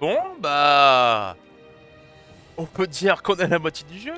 Bon, bah... On peut dire qu'on est à la moitié du jeu.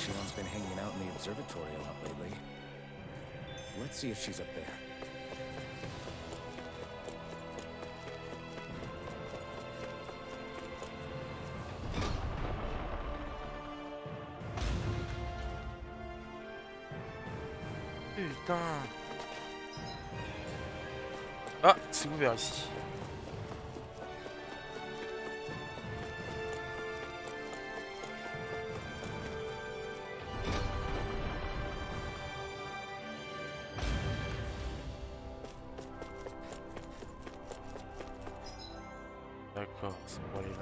Shion's been hanging out in the observatory a lot lately. Let's see if she's up there. Putain. Ah, c'est ouvert ici. D'accord, c'est pour aller là.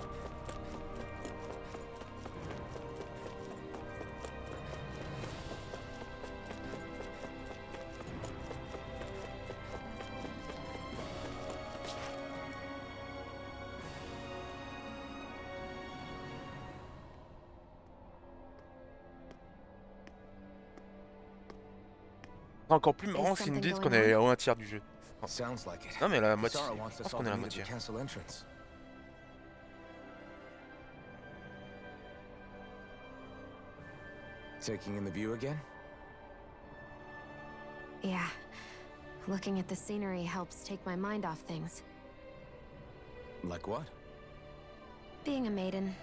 C'est encore plus marrant s'ils nous disent qu'on est à un tiers du jeu. Sounds like it. Non mais la moitié, Sarah je wants us pense all qu'on est à to la meet at the moitié. castle entrance. Taking in the view again? Yeah. Looking at the scenery helps take my mind off things. Like what? Being a maiden.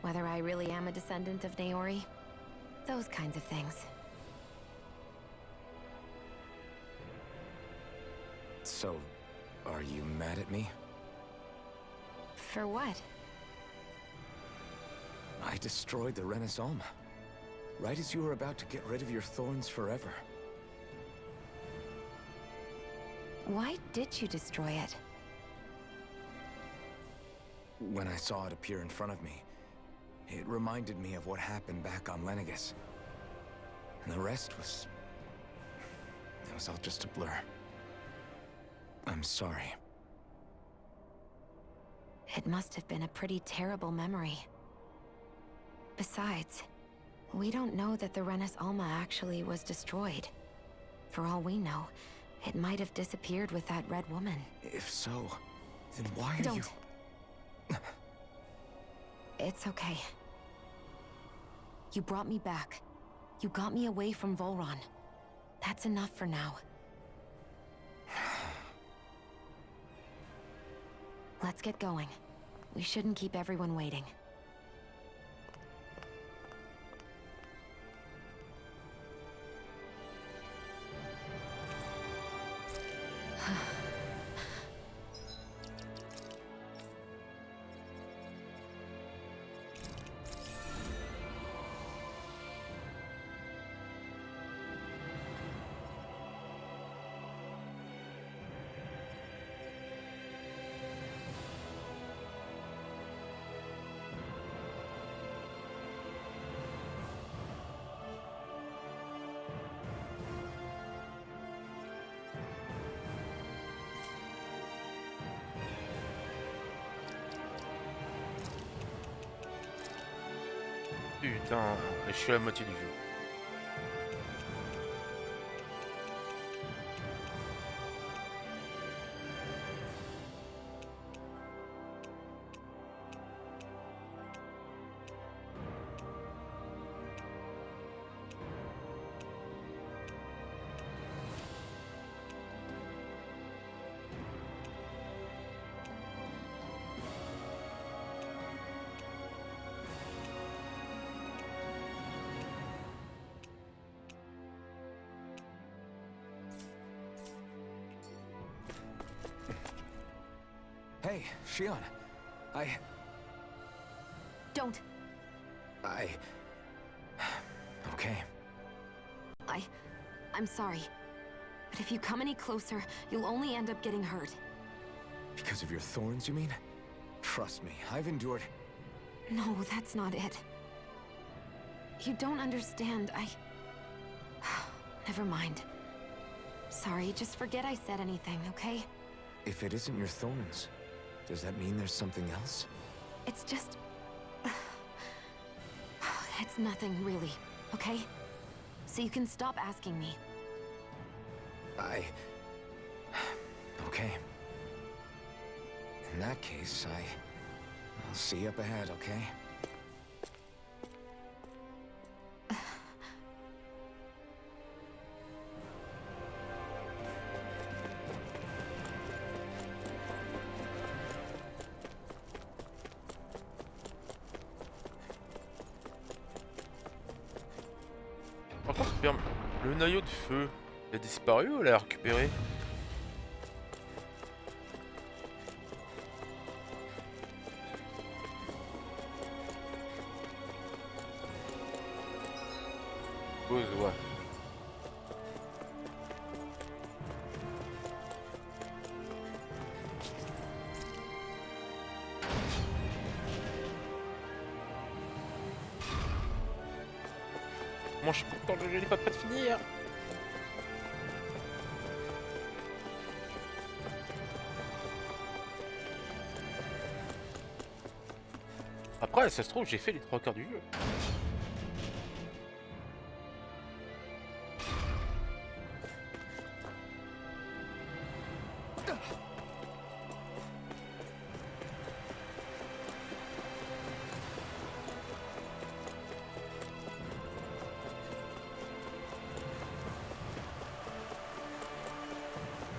Whether I really am a descendant of Naori. Those kinds of things. So, are you mad at me? For what? I destroyed the Renaissance, right as you were about to get rid of your thorns forever. Why did you destroy it? When I saw it appear in front of me, it reminded me of what happened back on Lenegus. And the rest was... it was all just a blur. I'm sorry. It must have been a pretty terrible memory. Besides, we don't know that the Renis Alma actually was destroyed. For all we know, it might have disappeared with that red woman. If so, then why are Don't. you... It's okay. You brought me back. You got me away from Volron. That's enough for now. Let's get going. We shouldn't keep everyone waiting. Putain, je suis à la moitié du jeu. Hey, Shion. Don't. okay? I'm sorry. But if you come any closer, you'll only end up getting hurt. Because of your thorns, you mean? Trust me, I've endured... No, that's not it. You don't understand, Never mind. Sorry, just forget I said anything, okay? If it isn't your thorns, does that mean there's something else? It's just... It's nothing, really, okay? So you can stop asking me. Okay. In that case, I'll see you up ahead, okay? Par contre, le noyau de feu, il a disparu ou on l'a récupéré? Ouais. Moi je suis content, le jeu n'est pas prêt de finir. Après, ça se trouve, j'ai fait les 3 quarts du jeu.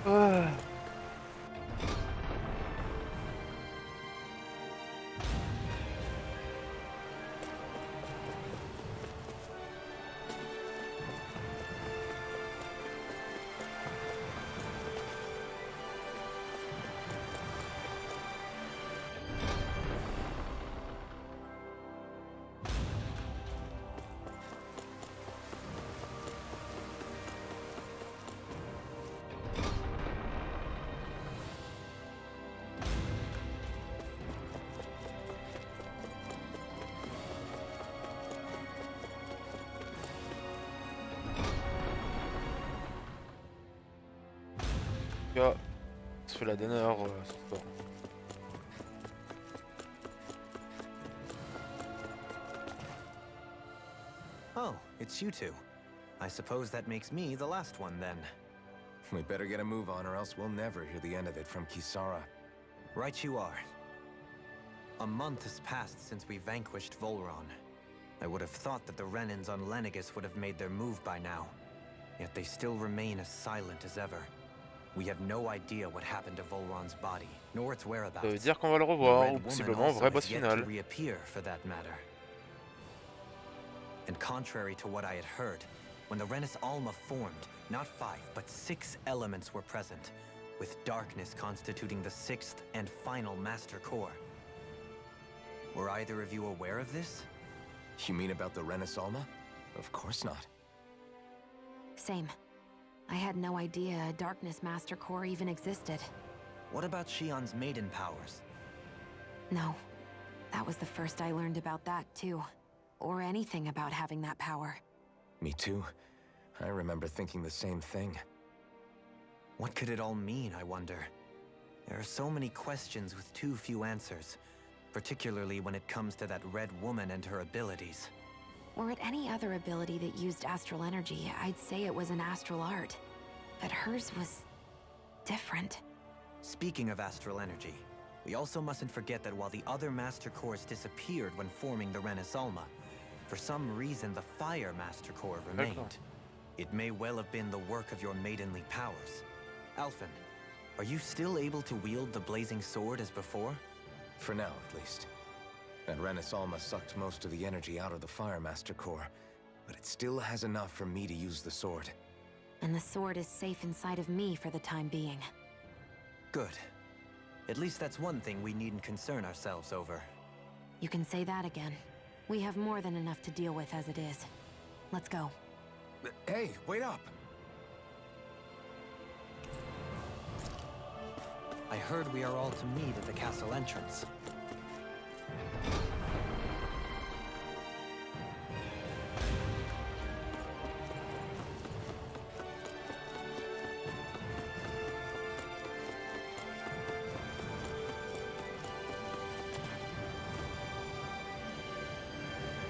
Ah. Cas, c'est la dernière ce soir. Oh, it's you two. I suppose that makes me the last one then. We better get a move on or else we'll never hear the end of it from Kisara. Right you are. A month has passed since we vanquished Volron. I would have thought that the Renans on Lenegis would have made their move by now. Yet they still remain as silent as ever. We have no idea what happened to Volron's body, nor its whereabouts. Ça veut dire qu'on va le The revoir, Red ou Woman possiblement also vrai boss has yet final. to reappear, for that matter. And contrary to what I had heard, when the Renis Alma formed, not 5, but 6 elements were present, with darkness constituting the 6th and final master core. Were either of you aware of this? You mean about the Renis Alma? Of course not. Same. I had no idea a Darkness Master Core even existed. What about Shion's maiden powers? No. That was the first I learned about that, too. Or anything about having that power. Me too. I remember thinking the same thing. What could it all mean, I wonder? There are so many questions with too few answers, particularly when it comes to that Red Woman and her abilities. Were it any other ability that used astral energy, I'd say it was an astral art. But hers was... different. Speaking of astral energy, we also mustn't forget that while the other Master Cores disappeared when forming the Renis Alma, for some reason the Fire Master Core remained. It may well have been the work of your maidenly powers. Alphen, are you still able to wield the blazing sword as before? For now, at least. That Renis Alma sucked most of the energy out of the Fire Master Core, but it still has enough for me to use the sword. And the sword is safe inside of me for the time being. Good. At least that's one thing we needn't concern ourselves over. You can say that again. We have more than enough to deal with as it is. Let's go. Hey, wait up! I heard we are all to meet at the castle entrance.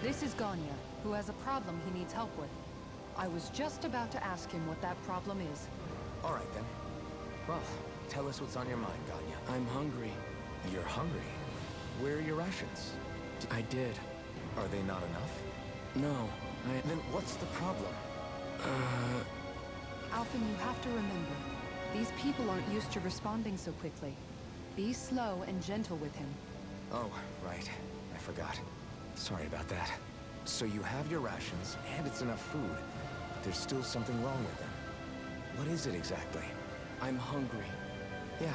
This is Ganya, who has a problem he needs help with. I was just about to ask him what that problem is. All right, then. Well, tell us what's on your mind, Ganya. I'm hungry. You're hungry? Where are your rations? I did. Are they not enough? No, Then what's the problem? Alphen, you have to remember, these people aren't used to responding so quickly. Be slow and gentle with him. Oh, right. I forgot. Sorry about that. So you have your rations, and it's enough food, but there's still something wrong with them. What is it exactly? I'm hungry. Yeah,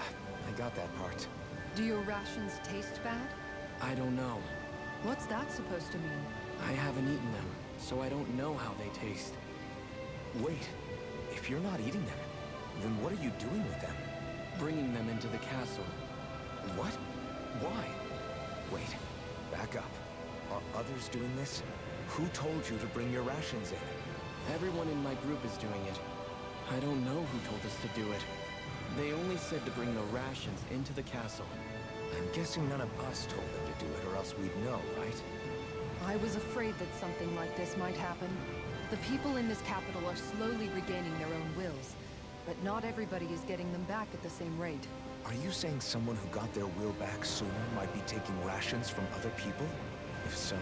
I got that part. Do your rations taste bad? I don't know. What's that supposed to mean? I haven't eaten them, so I don't know how they taste. Wait, if you're not eating them, then what are you doing with them? Bringing them into the castle. What? Why? Wait, back up. Are others doing this? Who told you to bring your rations in? Everyone in my group is doing it. I don't know who told us to do it. They only said to bring the rations into the castle. I'm guessing none of us told them to do it, or else we'd know, right? I was afraid that something like this might happen. The people in this capital are slowly regaining their own wills, but not everybody is getting them back at the same rate. Are you saying someone who got their will back sooner might be taking rations from other people? If so,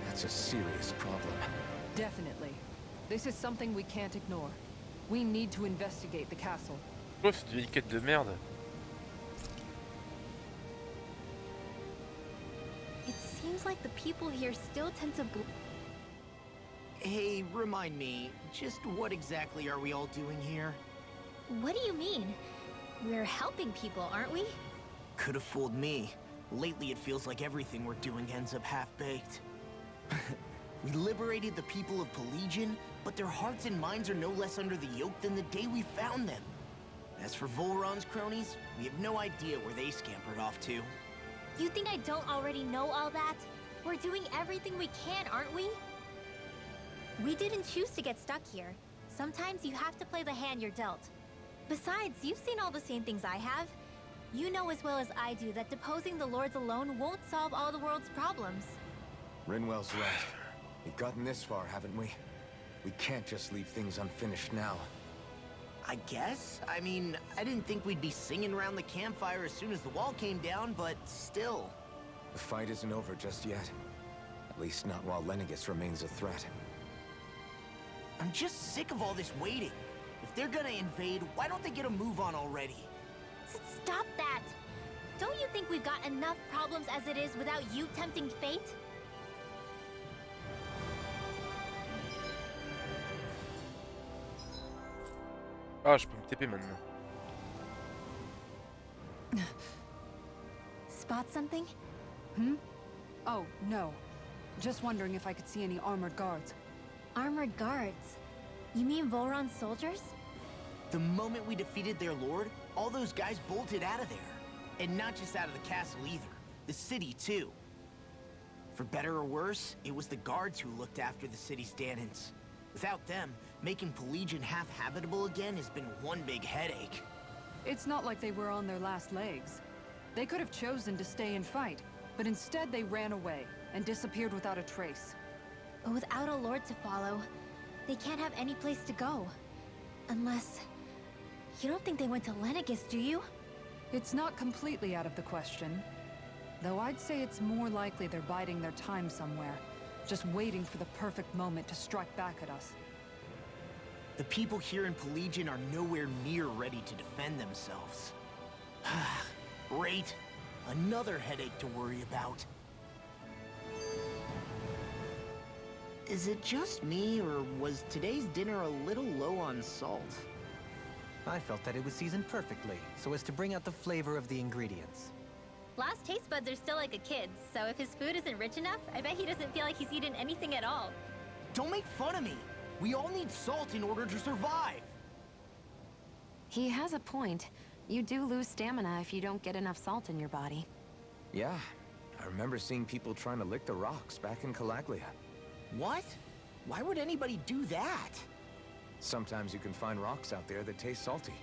that's a serious problem. Definitely. This is something we can't ignore. We need to investigate the castle. Oh, c'est une quête de merde. It seems like the people here still tend to Hey, remind me, just what exactly are we all doing here? What do you mean? We're helping people, aren't we? Could have fooled me. Lately, it feels like everything we're doing ends up half-baked. We liberated the people of Pelagian, but their hearts and minds are no less under the yoke than the day we found them. As for Volron's cronies, we have no idea where they scampered off to. You think I don't already know all that? We're doing everything we can, aren't we? We didn't choose to get stuck here. Sometimes you have to play the hand you're dealt. Besides, you've seen all the same things I have. You know as well as I do that deposing the lords alone won't solve all the world's problems. Rinwell's right. We've gotten this far, haven't we? We can't just leave things unfinished now. I guess? I mean, I didn't think we'd be singing around the campfire as soon as the wall came down, but still. The fight isn't over just yet. At least not while Lenegis remains a threat. I'm just sick of all this waiting. If they're gonna invade, why don't they get a move on already? Stop that! Don't you think we've got enough problems as it is without you tempting fate? Ah, je peux me TP maintenant. Spot something? Oh, no. Just wondering if I could see any armored guards. Armored guards? You mean Volron's soldiers? The moment we defeated their lord, all those guys bolted out of there. And not just out of the castle either. The city, too. For better or worse, it was the guards who looked after the city's Danans. Without them, making Pelagian half-habitable again has been one big headache. It's not like they were on their last legs. They could have chosen to stay and fight, but instead they ran away and disappeared without a trace. But without a lord to follow, they can't have any place to go. Unless... You don't think they went to Lenegis, do you? It's not completely out of the question. Though I'd say it's more likely they're biding their time somewhere, just waiting for the perfect moment to strike back at us. The people here in Pelagian are nowhere near ready to defend themselves. Great. Another headache to worry about. Is it just me, or was today's dinner a little low on salt? I felt that it was seasoned perfectly, so as to bring out the flavor of the ingredients. Last taste buds are still like a kid's, so if his food isn't rich enough, I bet he doesn't feel like he's eaten anything at all. Don't make fun of me. We all need salt in order to survive. He has a point. You do lose stamina if you don't get enough salt in your body. Yeah, I remember seeing people trying to lick the rocks back in Calaglia. What? Why would anybody do that? Sometimes you can find rocks out there that taste salty.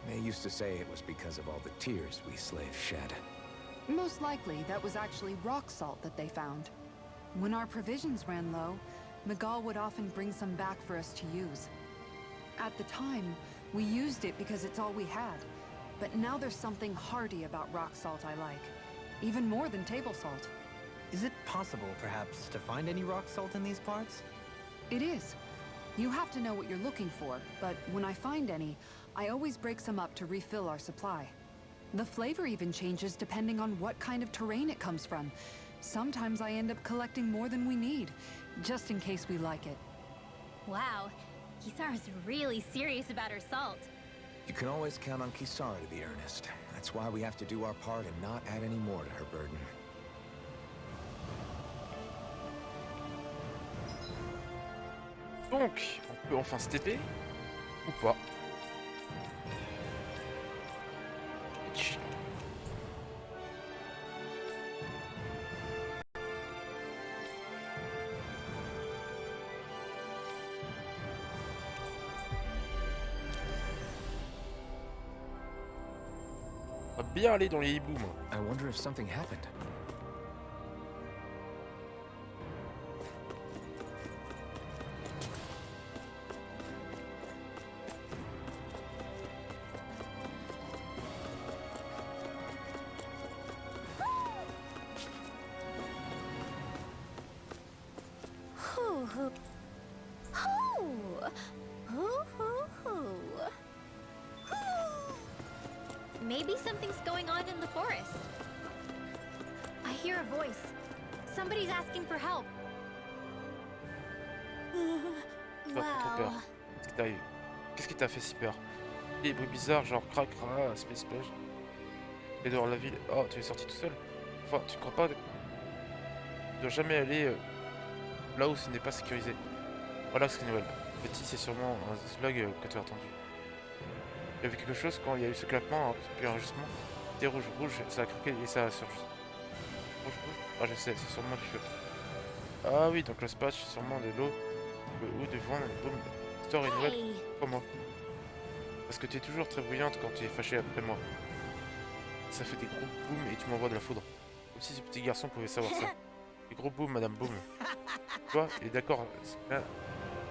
They used to say it was because of all the tears we slaves shed. Most likely, that was actually rock salt that they found. When our provisions ran low, Miguel would often bring some back for us to use. At the time, we used it because it's all we had. But now there's something hearty about rock salt I like. Even more than table salt. Is it possible, perhaps, to find any rock salt in these parts? It is. You have to know what you're looking for, but when I find any, I always break some up to refill our supply. The flavor even changes depending on what kind of terrain it comes from. Sometimes I end up collecting more than we need, just in case we like it. Wow, Kisara's really serious about her salt. You can always count on Kisara to be earnest. That's why we have to do our part and not add any more to her burden. Donc, on peut enfin se TP ou pas? On va bien aller dans les hiboux, moi. I wonder if something happened. Maybe something's going on in the forest. I hear a voice. Somebody's asking for help. Pas trop peur. Qu'est-ce qui t'arrive? Qu'est-ce qui t'a fait si peur? Des bruits bizarres, genre crac, crac, space splash. Et dehors de la ville. Oh, tu es sorti tout seul? Enfin, tu crois pas? Tu dois jamais aller là où ce n'est pas sécurisé. Voilà ce qui est nouvelle. Petit, c'est sûrement un slug que tu as entendu. Il y avait quelque chose quand il y a eu ce claquement, puis un ajustement. C'était rouge, rouge, ça a craqué et ça a surgi. Rouge, rouge. Ah, je sais, c'est sûrement du feu. Ah oui, donc le spatch, c'est sûrement de l'eau. Ou du vent, boum. Histoire est nouvelle. Hey. Comment? Parce que tu es toujours très bruyante quand tu es fâché après moi. Ça fait des gros boum et tu m'envoies de la foudre. Comme si ce petit garçon pouvait savoir ça. Des gros boum, madame boum. Tu vois, il est d'accord.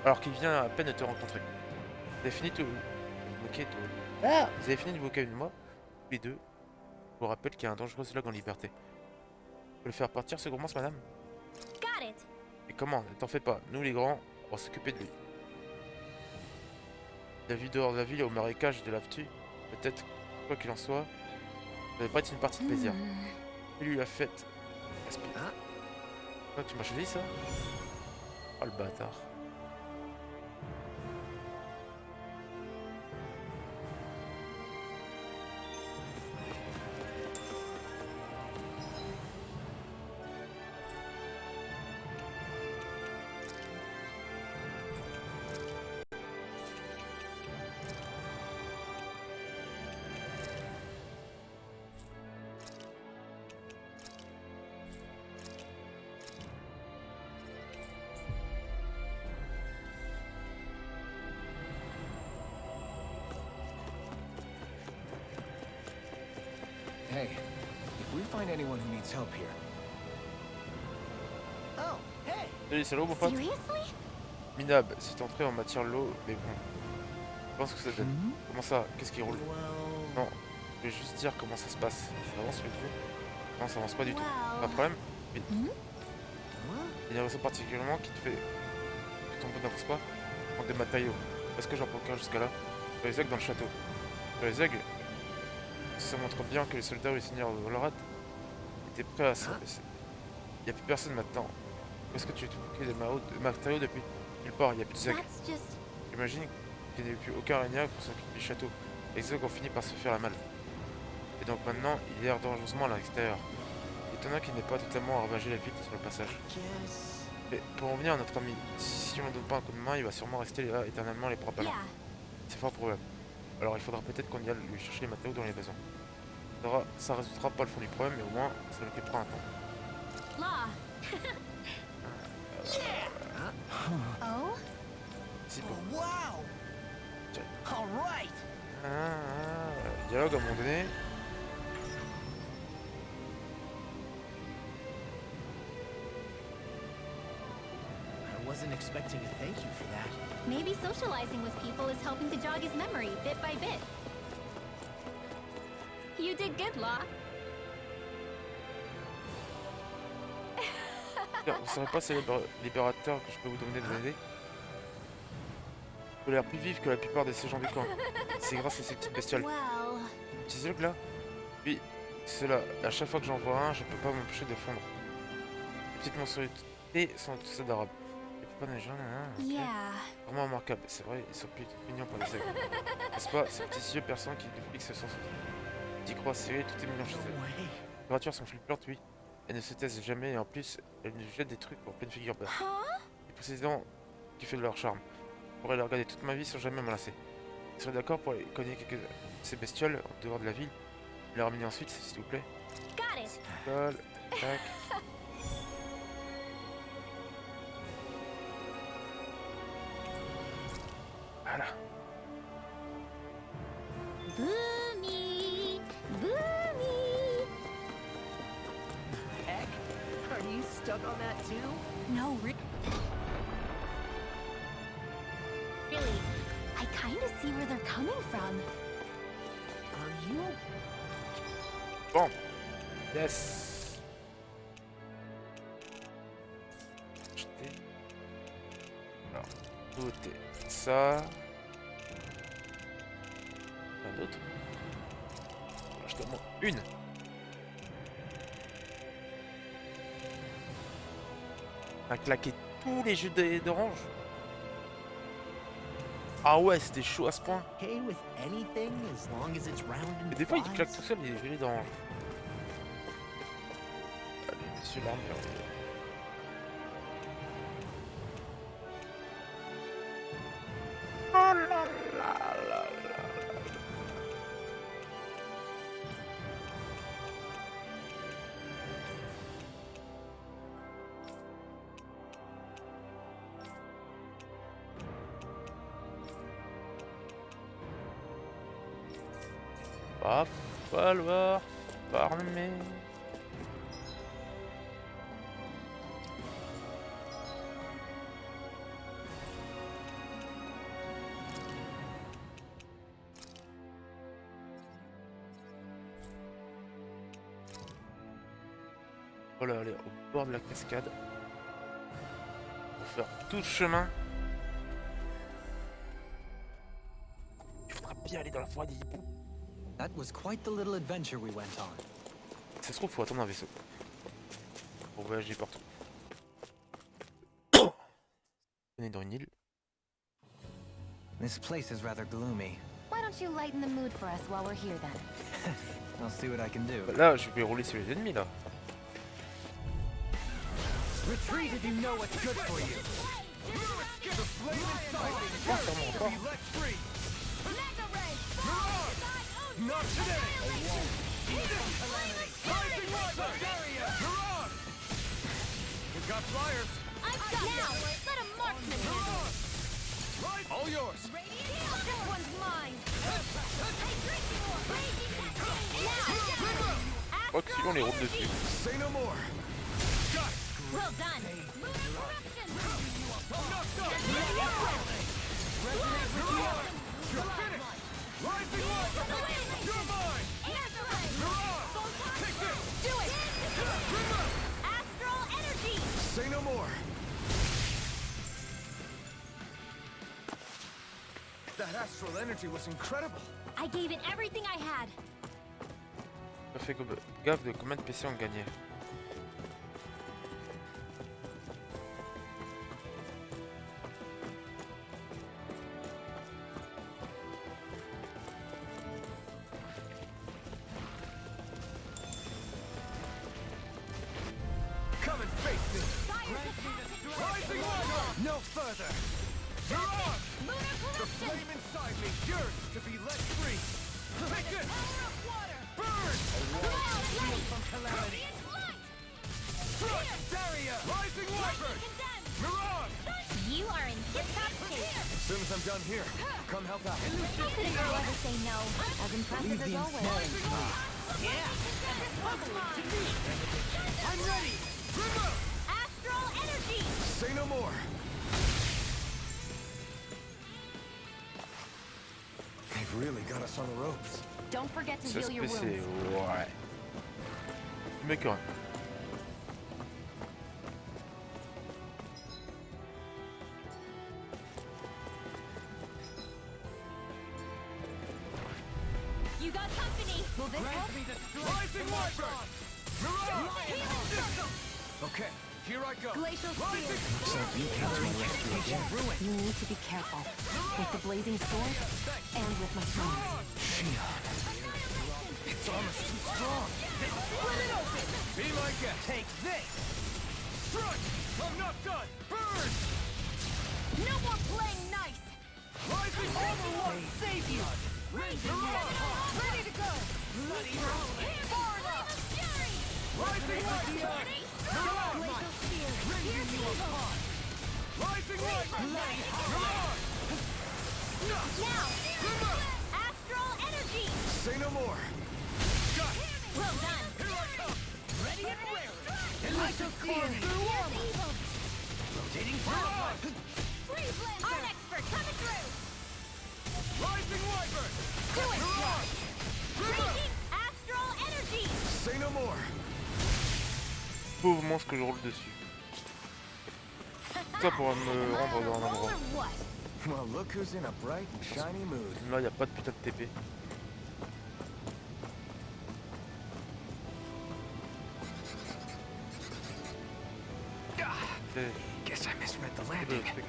Alors qu'il vient à peine de te rencontrer. Vous avez fini de moquer de... Ah, vous avez fini de moquer de moi, tous les deux. Je vous rappelle qu'il y a un dangereux slug en liberté. Vous pouvez le faire partir ce gourmand, madame? Got it. Et comment? Ne t'en fais pas. Nous, les grands, on va s'occuper de lui. La vie dehors de la ville et au marécage de l'Avtu. Peut-être, quoi qu'il en soit, ça va pas être une partie de plaisir. Et lui, la fête. Ah, tu m'as choisi ça? Oh le bâtard. Hey, if we find anyone who needs help here... Oh, hey! Salut, c'est l'eau, mon pote. Seriously? Minable, si t'entrais en matière l'eau, mais bon. Je pense que ça donne. Comment ça? Qu'est-ce qui roule? Non, je vais juste dire comment ça se passe. Ça avance du tout? Non, ça avance pas du tout. Pas de problème? Mais... Il y a une raison particulièrement qui te fait que ton bout n'avance pas? Prendre des matériaux. Est-ce que j'en procure jusqu'à là? Sur les aigles dans le château. Sur les aigles? Ça montre bien que les soldats ou les seigneurs de Volrat étaient prêts à se laisser. Il n'y a plus personne maintenant. Où est-ce que tu as bouclé des matériaux depuis? Nulle part, il n'y a plus de aigles. J'imagine qu'il n'y a plus aucun régnat pour s'occuper du château. Les aigles ont fini par se faire la malle. Et donc maintenant, il erre dangereusement à l'extérieur. Étonnant qu'il n'ait pas totalement ravagé la ville sur le passage. Mais pour revenir à notre ami, si on ne donne pas un coup de main, il va sûrement rester là éternellement les bras ballants. Yeah. C'est fort probable. Alors il faudra peut-être qu'on y aille lui chercher les matériaux dont il a besoin. Ça résoudra pas le fond du problème, mais au moins ça nous occupera un temps. Law. Oh? Si bon. Wow! Tiens. All right! Dialogue à un moment donné. I wasn't expecting a thank you for that. Maybe socializing with people is helping to jog his memory bit by bit. You did good, Law. Vous serez pas célèbre libérateur que je peux vous demander de m'aider? Vous avez l'air plus vif que la plupart de ces gens du camp. C'est grâce à ces petites bestioles. Well... Petits œufs là? Oui, ceux-là. À chaque fois que j'en vois un, je peux pas m'empêcher de fondre. Les petites monstruosités sont tous adorables. Les pas des gens, Yeah. Vraiment remarquable. C'est vrai, ils sont plus mignons pour les œufs. N'est-ce pas? Ces petits yeux perçants qui nous fixent sans petits croix serrés, tout est mignon chez eux. way. Les créatures sont flippantes, oui. Elles ne se taisent jamais et en plus, elles nous jettent des trucs pour pleine figure. Huh? C'est précisément ce qui fait de leur charme. Je pourrais les regarder toute ma vie sans jamais m'en lasser. Vous serez d'accord pour les cogner quelques ces bestioles en dehors de la ville et les ramener ensuite, s'il vous plaît? Got it. Colle, tac. Voilà. Boomy! Boomy! Heck? Are you stuck on that too? No, really, I kind of see where they're coming from. Are you? Bon. Yes. Acheter. Alors, tout est ça. Un autre. On va acheter au moins une. On a claqué tous les jus d'orange. Ah ouais, c'était chaud à ce point. Okay with anything as long as it's round and Et des fois, il claque flies? tout seul les jus d'orange. Allez, monsieur l'armure. Oh là là là là. Va falloir farmer. Voilà, aller au bord de la cascade. On va faire tout le chemin. Il faudra bien aller dans la forêt des hiboux. That was quite the little adventure we went on. Ça se trouve, faut attendre un vaisseau pour voyager partout. On est dans une île. This place is rather gloomy. Why don't you lighten the mood for us while we're here then? I'll see what I can do. Là, je vais rouler sur les ennemis là. Retreat if you know what's good for you. The flame inside me yearns to be let free. Not today! Rising Water! Mirage! We've got flyers! I've got now. Let a marksman handle it. Mirage! All yours! This one's mine. Je crois que sinon on les roule dessus. Say no more! Got it! Well done. You're finished! Rising Water! You're mine! Mirage! Take this! Do it. Astral energy. Say no more! That astral energy was incredible! I gave it everything I had. Ça fait gaffe de combien de PC on gagnait. Come and face me! No further! Mirage! The flame inside me yearns to be let free! Take this! Burn! A wall of shield from calamity! Crush! Barrier! Rising Wyvern! Mirage! You are in tip-top shape. As soon as I'm done here, come help out. How could a girl ever say no? As impressive as always. Yeah! I'm ready! Astral energy! Say no more! They've really got us on the ropes. Don't forget to Ça heal se your peut, c'est... wounds. Ouais. Mais quand même. You got company! Will this help? Rising Wyvern! Mirage! Okay, here I go. Glacial Rising! spear. You need to be careful. With the blazing sword and with my sword. It's almost too strong. Split it open! Be my guest. Take this! Strike! I'm not done. Burn! No more playing nice! Rising Armor won't save you! Mirage! Ready to go! Bloody hell! Far enough! Rising Wyvern! Glacial spear! Here's evil! Rising Wyvern! Mirage! Now! Astral energy! Say no more. Got it. Well done! Here I come. Ready and raring! Glacial spear! Here's evil! Rotating power! Freeze Lancer! Art expert coming through! Rising Wyvern! Do it! Mirage! Raging astral energy! Say no more. Pauvre monstre que je roule dessus. Ça pourra me rendre dans un Roll endroit. or what? Well, look who's in a bright and shiny mood. Là, y a pas de putain de TP. C'est Guess I misread the le landing. truc.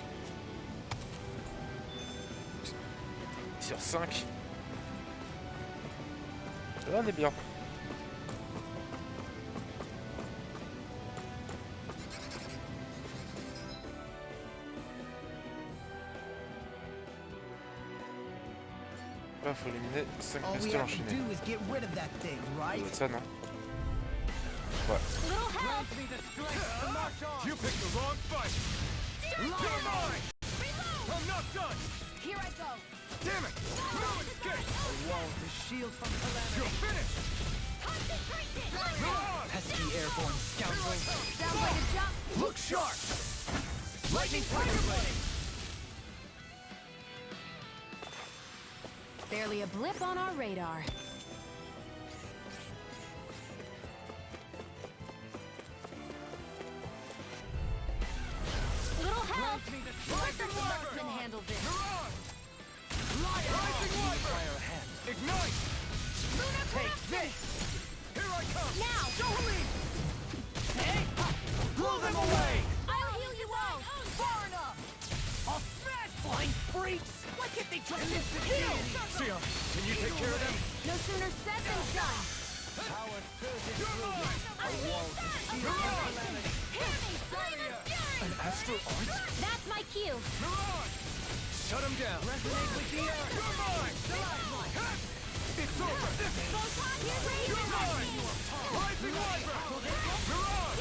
Sur 5. Là, on est bien. Là, faut éliminer 5 All we bestioles have to enchaînées. do is get rid of that thing, Ça right? doit être ça, non? Ouais. Little help! You picked the wrong fight. You're mine. I'm not done. Here I go. Damn it. No escape. A wall to shield from calamity. You're finished. Mirage! Pesky airborne scoundrel. Down way to jump. Look sharp. Lightning fighter blade. Barely a blip on our radar. Little help! Rising Wyvern. Can handle this. Mirage! Rising Wyvern! Ignite! Take this! Here I come! Now! Don't leave! Hey! Blow them away! I'll heal you all! Far enough! I'll smash flying freaks! Why can't they trust this to kill? Sion, can you take care of them? No sooner said than done. Power surges You're through me. mine! A wall to shield from calamity. Hear me! Flame of fury! An astral art? That's my cue! Mirage! Shut him down! Resonate with the earth. You're mine! It's over! Photon, here's You're Razor mine! Rising Wyvern! Mirage!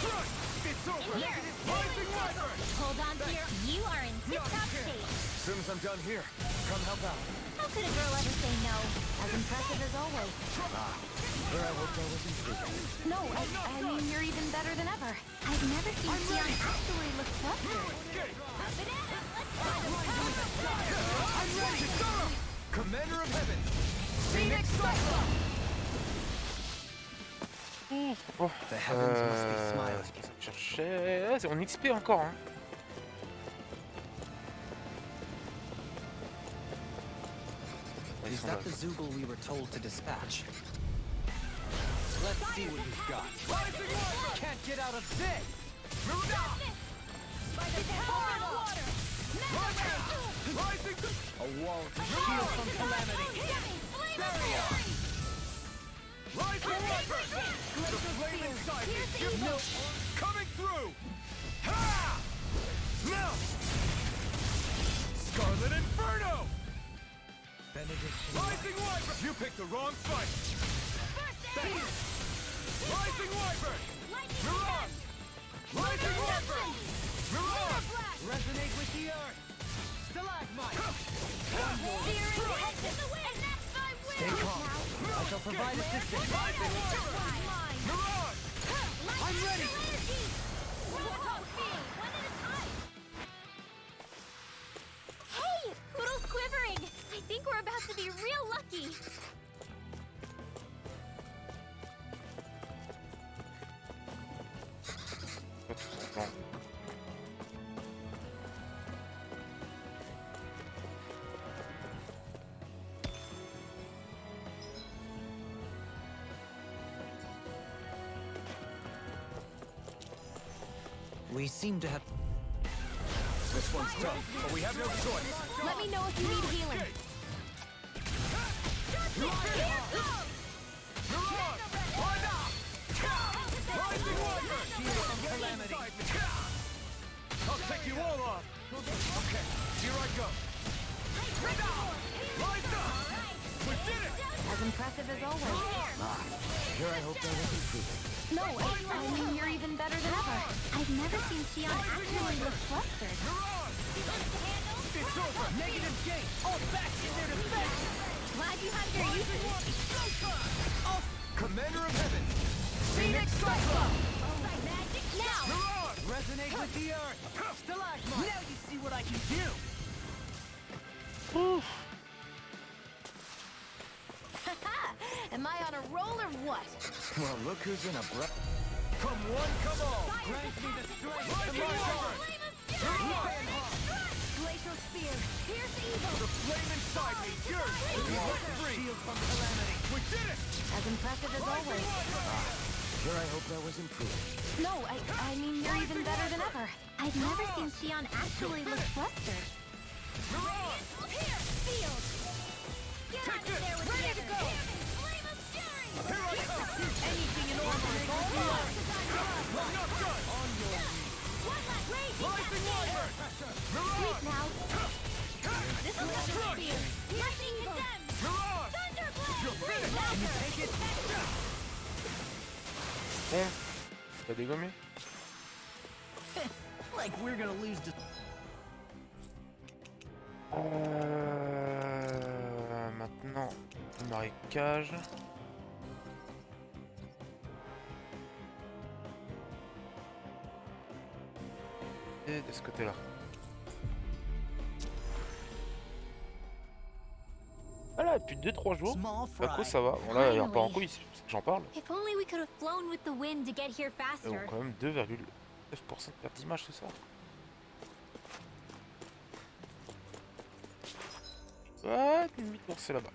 Crush! It's over! Here. Rising Wyvern! Hold on to your... You are in tip-top shape! As soon as I'm done here, come help out. How could a girl ever say no? As impressive as always. Where I hoped I wasn't speaking. No, I mean, you're even better than ever. I've never seen Sion actually look flustered. Escape! I'm ready! Commander of Heaven! Phoenix Cyclone! Oh, The heavens must be smiling. c'est pas ça que je cherchais. Ah, c'est en XP encore, hein. Ils Is sont that là. the Zoogle we were told to dispatch? Let's see what you've got. Can't get out of this! Rising! A wall to shield from calamity. Rising Wyvern! The flame inside me! Coming through! Ha! Now! Rising Wyvern! You picked the wrong fight! Rising Wyvern! Mirage! Rising Wyvern! Mirage! Resonate with the earth! Stalagmite! Stay calm. I shall provide assistance. Mirage! I'm ready! Hey! Poodle's quivering! I think we're about to be real lucky! We seem to have... This one's tough, but we have no choice. Let me know if you need healing. I'll take you all on. Okay, here I go. Rise up! We did it! As impressive as always. Here I hope that was improving. No, I mean, you're even better than ever. I've never seen Shion actually look flustered. It's over! Negative gate! All back in their defense! Glad you have your uses. Commander of Heaven! Phoenix Cyclone! Magic now! Resonate with the earth! Stalagmite! Now you see what I can do! Am I on a roll or what? Well, look who's in a breath. Come one, come all! Grant me the strength to Rising march on! Wyvern! Glacial spear, pierce evil. The flame inside me yearns to be let free! Shield from calamity! We did it! As impressive as always. Here I hope that was improved. No, I mean, you're even better than ever. I've never seen Shion actually look flustered. Mirage! Field! Get Take out of this! there with Ready the to go! Flame of fury! Here I come! Anything in order is all mine! I'm not done! On your knees! One last raging Rising Wyvern! Sleep Mirage! now. This is the Crush! field. Piercing condemned. Mirage! Thunderblade! You're finished! Can you take it? Bon. T'as dégommé? Like we're gonna lose to... Maintenant, marécage. Et de ce côté-là. Voilà, depuis 2-3 jours. Small Paco, fry. ça va. Bon, là, il n'y a pas en couille, c'est pour ça que j'en parle. If only we could have flown with the wind to get here Mais bon, faster. quand même 2,9% de perte d'image ce soir. Ah, demi-tour, c'est là-bas.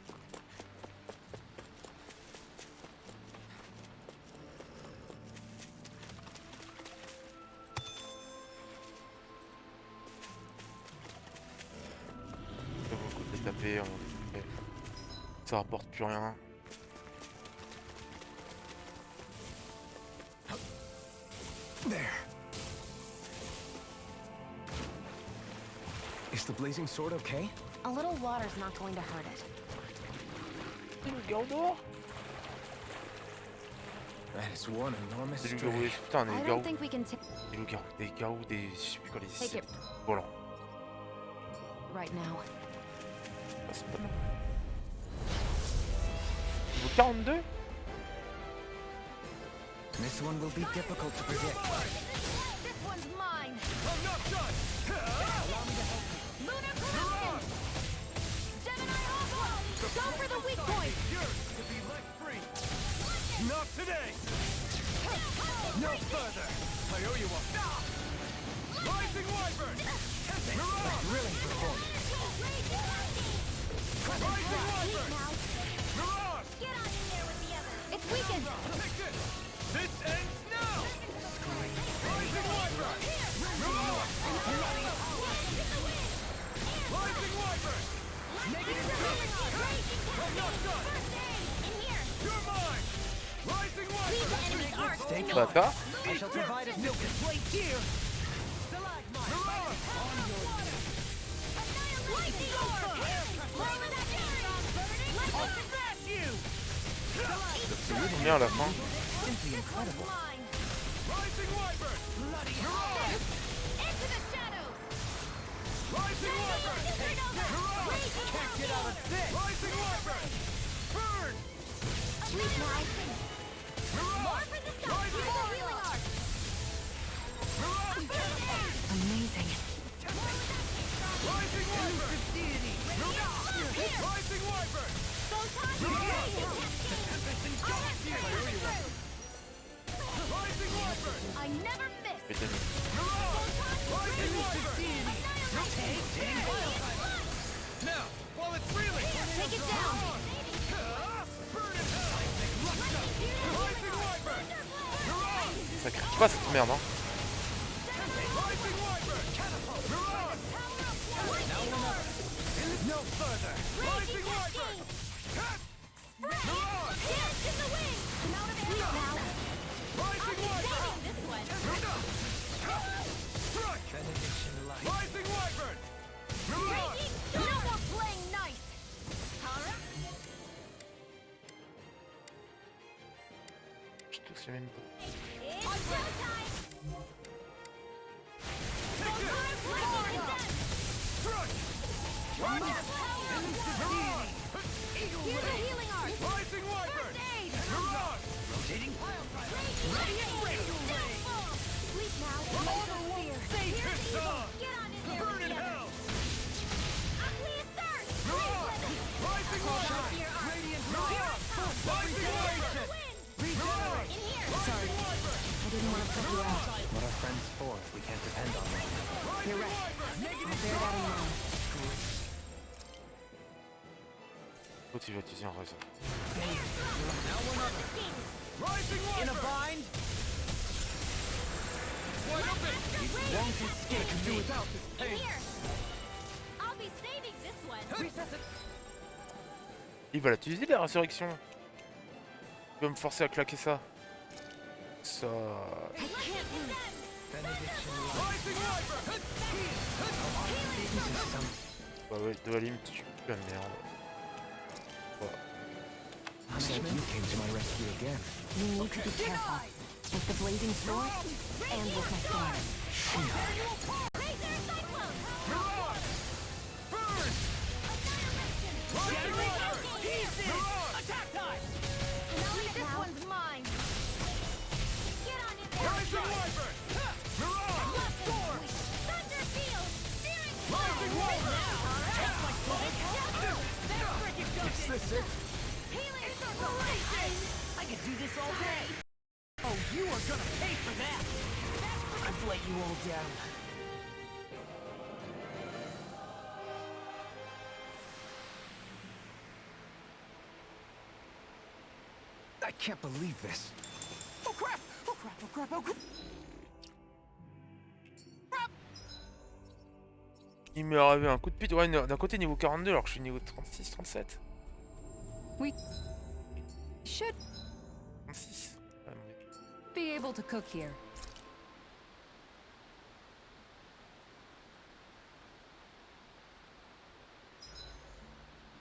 Ça vaut le coup de les taper, ça rapporte plus rien. There. Is the blazing sword okay? A little water's not going to hurt it. That is one enormous Des loups-garous, stray. putain, des I loups-garous. don't think we can take Des garous, des. Je sais plus quoi les. Take C'est it. volants. right now. Ah, c'est pas mal. Niveau 42? This one will be difficult to predict. This one's mine. I'm not done! Lunar corruption. Gemini Oswald. Go for the weak point. Yours to be let free! Not today! No further! I owe you one! Rising Wyvern! Mirage! Really performing. Rising Wyvern! Mirage! Get on in there with the others. It's weakened. Take this! This ends now! Rising Wyvern! Mirage! Rising Wyvern! Negative I'm not done! in here. You're mine! Rising Leave the Wyvern! enemy arc. Stay calm. Bâtard. I shall provide a milk and plate here. Mirage! Lightning orb. Flame of fury. bien à la fin. Simply incredible. Amazing. I never miss. Putain, Now, while it's reeling, Take it down. ça crie pas cette merde, hein. no further. Raging cascade. Dance in the wind. Please now. I'll be saving this one. Benediction light. Raging, no more playing nice. Je te sais même pas. It's showtime. Here's a healing art. First aid. Rotating. Sleep now. Laser spear. Here's evil. Get on in there together. Aqueous surge. Here in here. Sorry. I didn't want to put you out. What are friends for if we can't depend on them? You're right. I'll bear that in mind. L'autre il va utiliser un réseau. In a bind? Won't escape me. In here. I'll be saving this one. Il va l'utiliser la résurrection. Il va me forcer à claquer ça. Ça. Bah ouais, de la limite, tu pues la merde. Voilà. I'm glad you came to my rescue again. You need to be careful. With the blazing sword and with my sword. Laser cyclone. Attack time. This one's mine. Get on in there. Thunder field. Steering Is this it? I could do this all day. Oh, you are gonna pay for that. I've let you all down. I can't believe this. Oh crap! Oh crap! Oh crap! Oh crap! Il m'est arrivé un coup de pute. Ouais, d'un côté niveau 42 alors que je suis niveau 36, 37. We should 36. Ouais, mais... be able to cook here.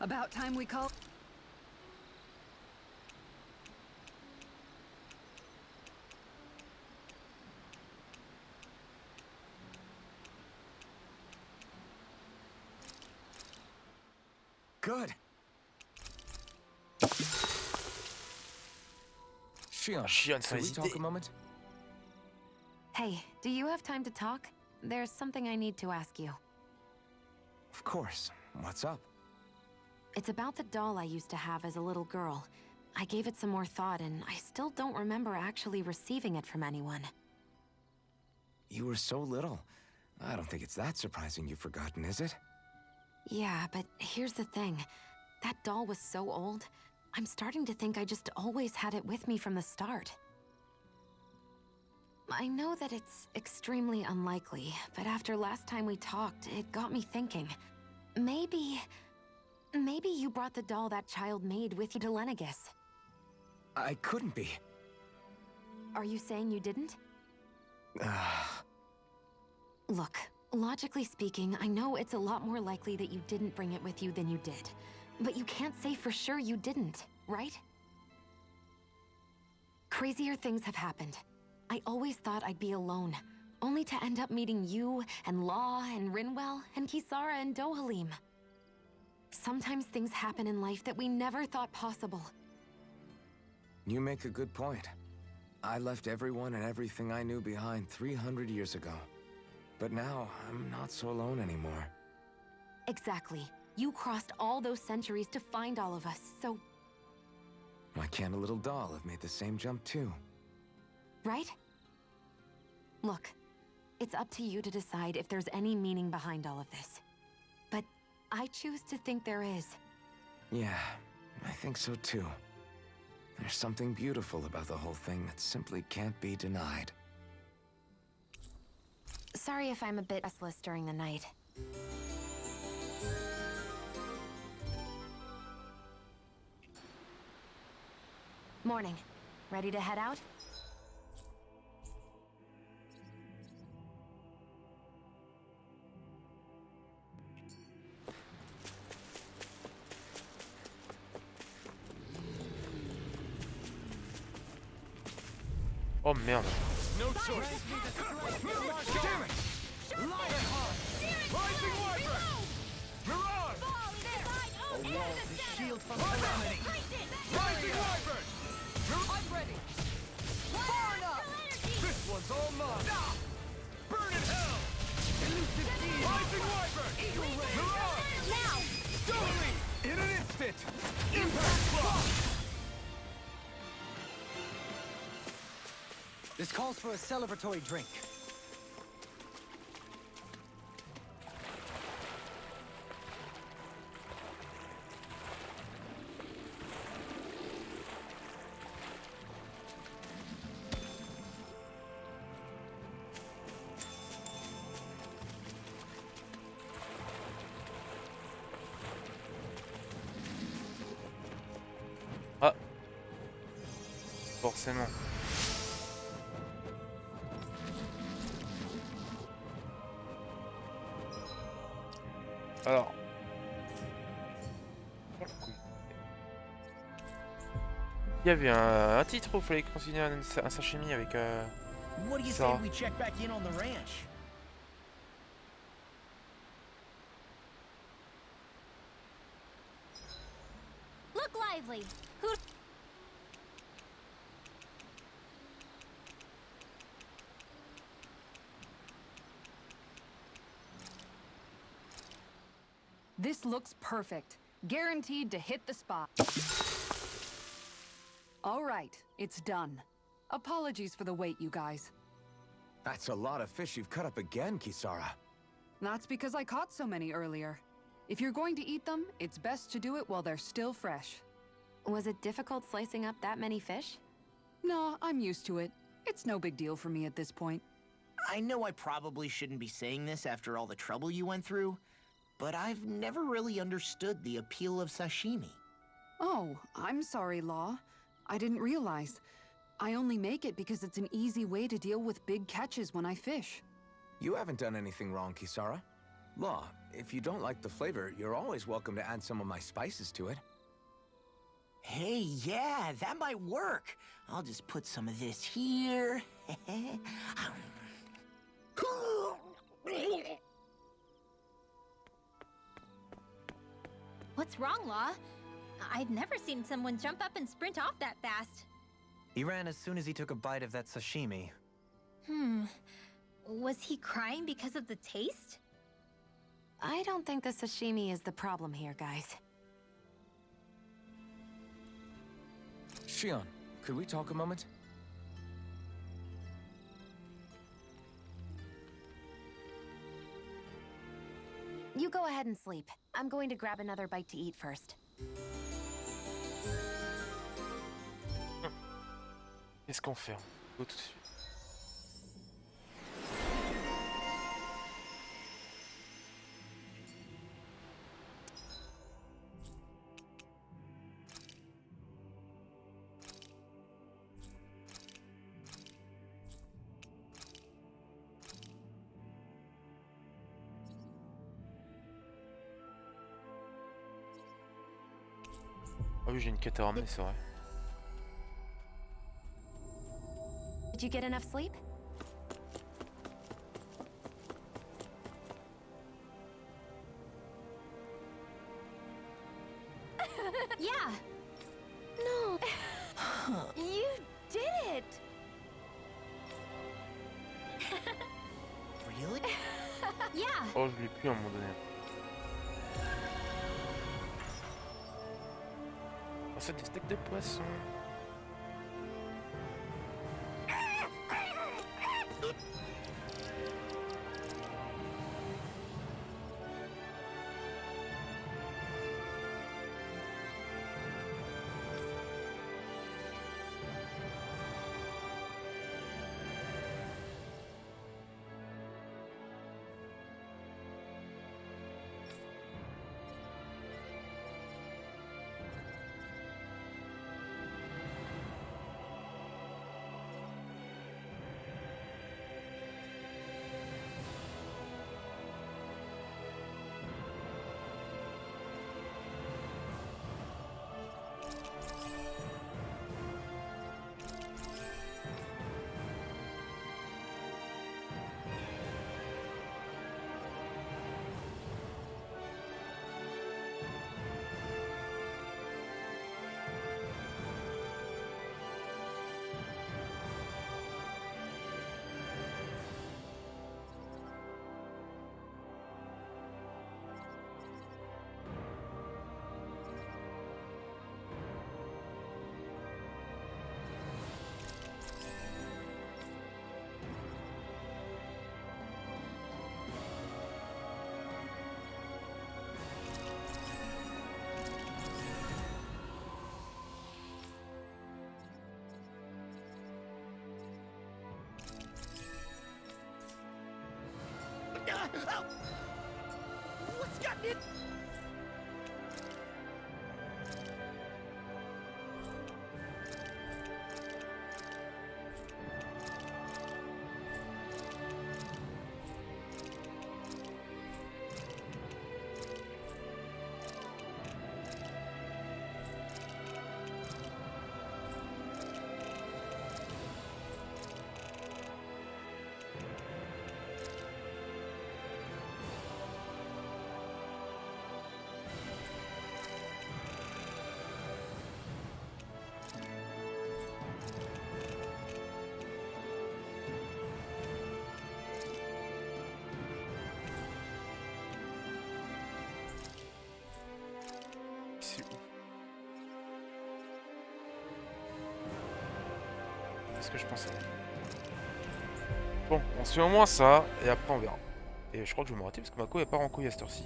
About time we call. Good. Shion, Shion, sans can we talk hésiter. a moment? Hey, do you have time to talk? There's something I need to ask you. Of course. What's up? It's about the doll I used to have as a little girl. I gave it some more thought, and I still don't remember actually receiving it from anyone. You were so little. I don't think it's that surprising you've forgotten, is it? Yeah, but here's the thing. That doll was so old, I'm starting to think I just always had it with me from the start. I know that it's extremely unlikely, but after last time we talked, it got me thinking. Maybe you brought the doll that child made with you to Lenegis. I couldn't be. Are you saying you didn't? Look, logically speaking, I know it's a lot more likely that you didn't bring it with you than you did. But you can't say for sure you didn't, right? Crazier things have happened. I always thought I'd be alone, only to end up meeting you, and Law, and Rinwell, and Kisara, and Dohalim. Sometimes things happen in life that we never thought possible. You make a good point. I left everyone and everything I knew behind 300 years ago. But now, I'm not so alone anymore. Exactly. You crossed all those centuries to find all of us, so... Why can't a little doll have made the same jump too? Right? Look, it's up to you to decide if there's any meaning behind all of this. But I choose to think there is. Yeah, I think so too. There's something beautiful about the whole thing that simply can't be denied. Sorry if I'm a bit restless during the night. Morning. Ready to head out? Oh merde. No choice. Damn it! Rising Wyvern! Mirage! A wall to shield from calamity. Rising Wyvern! I'm ready. Far enough. This one's all mine! Burn in hell! Elusive demon. Rising Wyvern! Eagle ray. Mirage! Now! Doubling! In an instant! Impact block! This calls for a celebratory drink. Ah. Forcément. Alors. Il y avait un titre où il fallait continuer un sashimi avec What do you Sarah. say we check back in on the ranch? Look lively! Who... This looks perfect. Guaranteed to hit the spot. All right, it's done. Apologies for the wait, you guys. That's a lot of fish you've cut up again, Kisara. That's because I caught so many earlier. If you're going to eat them, it's best to do it while they're still fresh. Was it difficult slicing up that many fish? No, I'm used to it. It's no big deal for me at this point. I know I probably shouldn't be saying this after all the trouble you went through, but I've never really understood the appeal of sashimi. Oh, I'm sorry, Law. I didn't realize. I only make it because it's an easy way to deal with big catches when I fish. You haven't done anything wrong, Kisara. Law, if you don't like the flavor, you're always welcome to add some of my spices to it. Hey, yeah, that might work. I'll just put some of this here. What's wrong, Law? I've never seen someone jump up and sprint off that fast. He ran as soon as he took a bite of that sashimi. Was he crying because of the taste? I don't think the sashimi is the problem here, guys. Shion, could we talk a moment? You go ahead and sleep. I'm going to grab another bite to eat first. qu'est-ce qu'on fait? Go tout de suite. Ah oui, j'ai une quête à ramener, c'est vrai. Did you get enough sleep? Yeah. No. You did it! Really? Yeah. Oh, je l'ai plus à un moment donné. Oh, c'est des steaks de poisson. What's gotten it? C'est où? C'est ce que je pensais. Bon, on se fait au moins ça, et après on verra. Et je crois que je vais m'arrêter parce que Mako est pas en couille à cette heure-ci.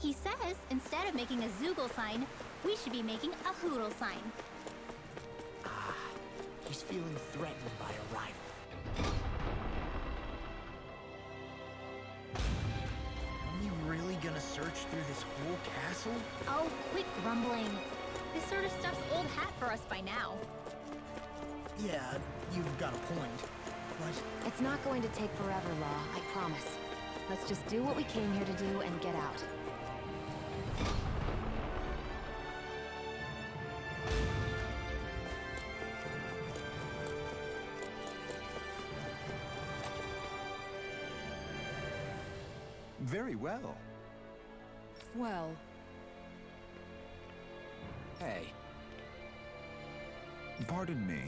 He says instead of making a Zoogle sign, we should be making a Hoodle sign. He's feeling threatened by a rival. Are we really gonna search through this whole castle? Oh, quit grumbling. This sort of stuff's old hat for us by now. Yeah, you've got a point. But It's not going to take forever, Law, I promise. Let's just do what we came here to do and get out. Very well. Well, Hey. Pardon me.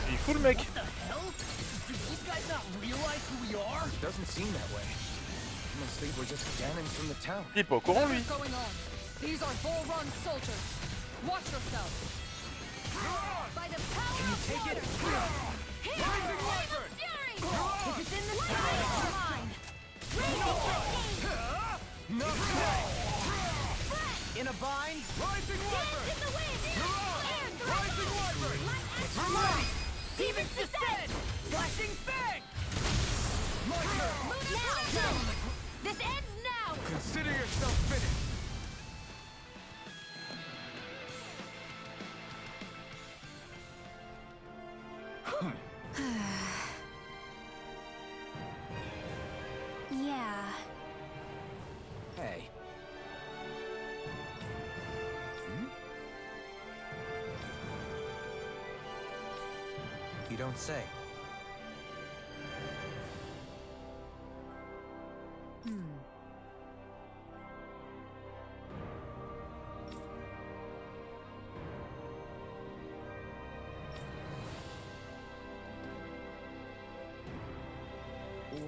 Il est fou le mec. what the hell? Do these guys not realize who we are? Doesn't seem that way. You must think we're just cannons from the town. Il est pas au courant lui. What's going on? These are Bull Run soldiers. Watch yourself. By the power Can you of take it? water. Here! Ring of fury! If it's in the sky, it's mine. No! In a bind? Rising Dance in the wind! Air thrust! Rising Wyvern! Light action! Demons descend! Flashing fang! My turn! Now! This ends now! Consider yourself finished. don't say.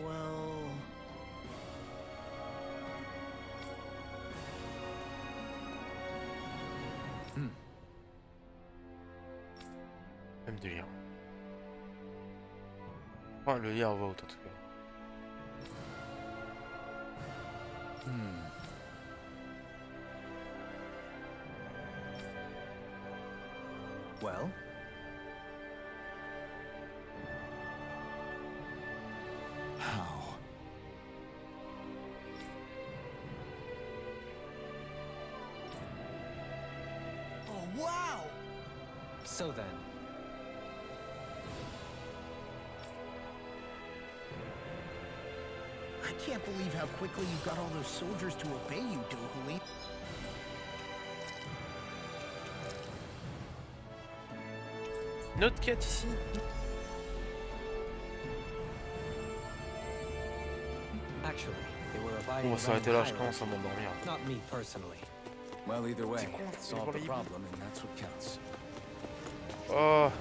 Well... Même délire. Enfin, le lire va en tout cas. Well? How? Oh, wow! So then, I can't believe how quickly you got all those soldiers to obey you, Dohuli. Une autre quête ici. actually, they were abiding On va s'arrêter là, je by commence à m'endormir. not me personally. Well, either way, con, solve the horrible. problem, and that's what counts. Oh,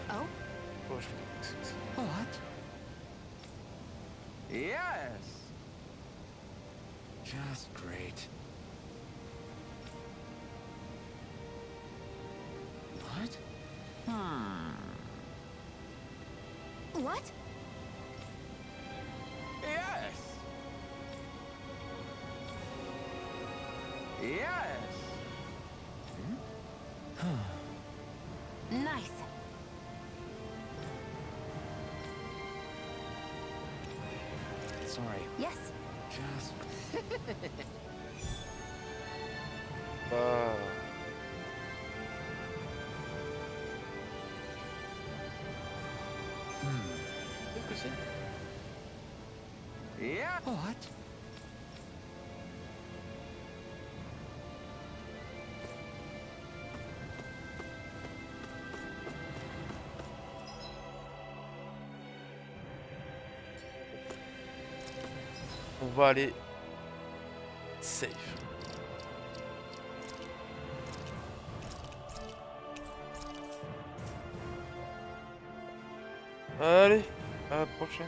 Oh? oh je fais What? Yes! Just great. What? What? Yes! Yes! Nice. Sorry. Yes. Just... pas. Qu'est-ce que c'est? Yeah! What? On va aller safe. Allez, à la prochaine.